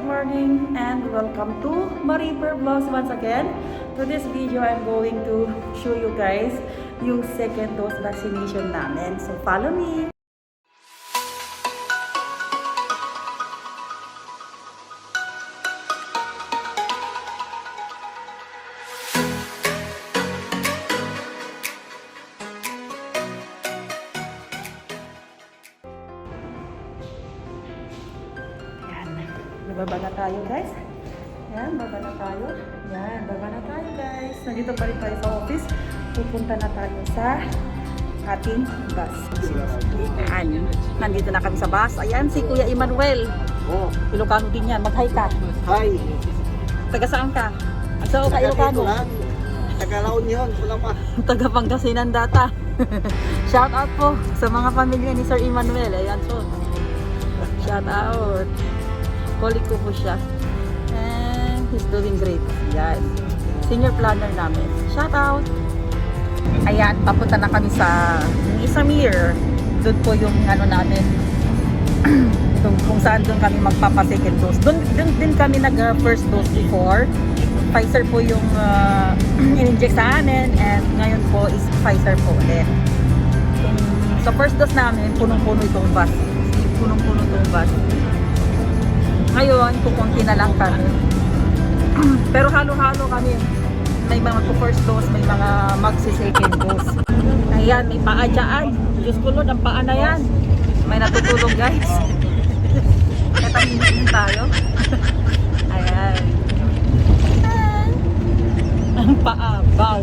morning and welcome to Mariper Vlogs once again. To this video, I'm going to show you guys yung second dose vaccination namin. So follow me! Baba na tayo guys. Yan, baba na tayo. Yan, baba na tayo guys. Nandito pa rin tayo sa office. Pupunta na tayo sa ating bus. Yan, nandito na kami sa bus. Ayan, si Kuya Emmanuel. Oh, Ilocano din yan. Mag-hi ka. hi. Taga saan ka? So, ka Ilocano? Taga-Laon yun, wala pa. Taga Pangasinan data. Shout out po sa mga pamilya ni Sir Emmanuel. Ayan, so. Shout out. Colleague ko po siya. And he's doing great. Yan. Senior planner namin. Shout out! Ayan, papunta na kami sa Isamir. Doon po yung ano namin. kung saan doon kami magpapa-second dose. Doon din kami nag-first dose before. Pfizer po yung in-inject sa amin. And ngayon po is Pfizer po ulit. Sa first dose namin, punong-puno itong bus. Punong-puno itong bus. Ngayon, kukunti na lang kami. Pero halo-halo kami. May mga first dose, may mga magsi-second dose. Ayan, may paa dyan. Diyos ko Lord, ang paa na yan. May natutulog guys. Katangin tayo. Ayan. Ang paa, bow.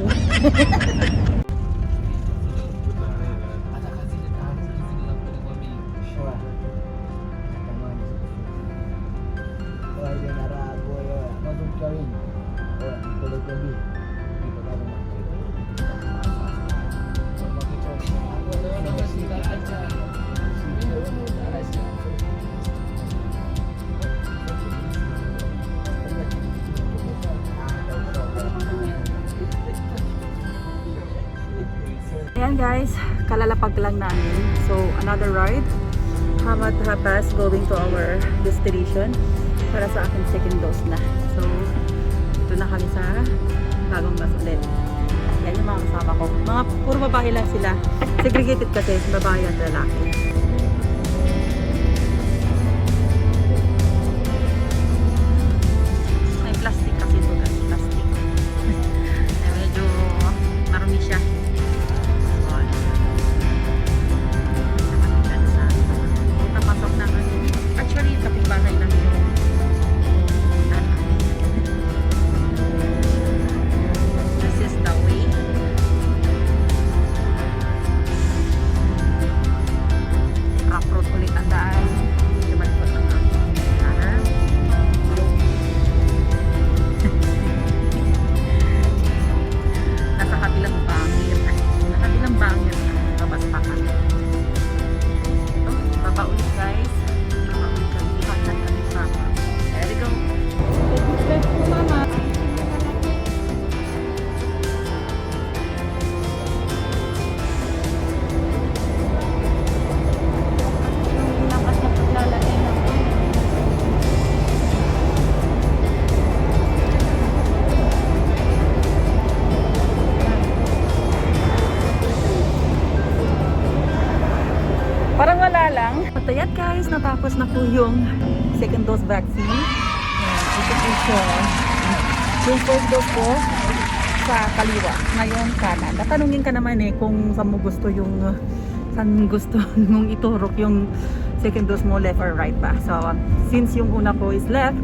Ayan guys, kalalapag lang namin. So another ride. Hamad Hapas going to our destination para sa aking second dose na. So ito na kami sa bagong bus ulit. Yan yung mga kasama ko. Mga puro babae lang sila. Segregated kasi, babae at lalaki. May plastic kasi ito guys. Plastic. Medyo marumi siya. Papasok na kami. Actually, kapitbahay lang yung parang wala lang. At ayan guys, natapos na po yung second dose vaccine. Ayan, ito po siya. Yung first dose ko sa kaliwa. Ngayon kanan. Natanungin ka naman kung saan mo gusto yung saan gusto mong iturok yung second dose mo, left or right ba. So since yung una ko is left,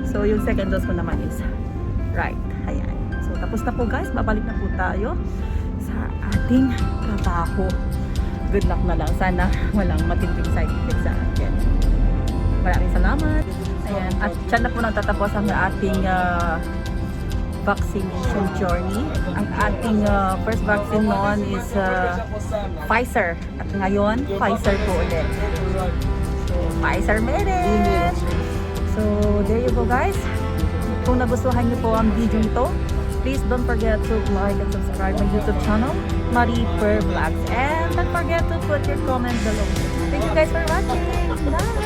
so yung second dose ko naman is right. Ayan. So tapos na po guys, babalik na po tayo sa ating trabaho. Good luck na lang. Sana walang matinding side effects sa akin. Maraming salamat. Ayan. At dyan na po nagtatapos ang ating vaccination journey. Ang ating first vaccine noon is Pfizer. At ngayon, Pfizer po ulit. So, Pfizer made it! So, there you go guys. Kung nagustuhan niyo po ang video ito, please don't forget to like and subscribe my YouTube channel, Mariper Vlogs. And don't forget to put your comment below. Thank you guys for watching. Bye!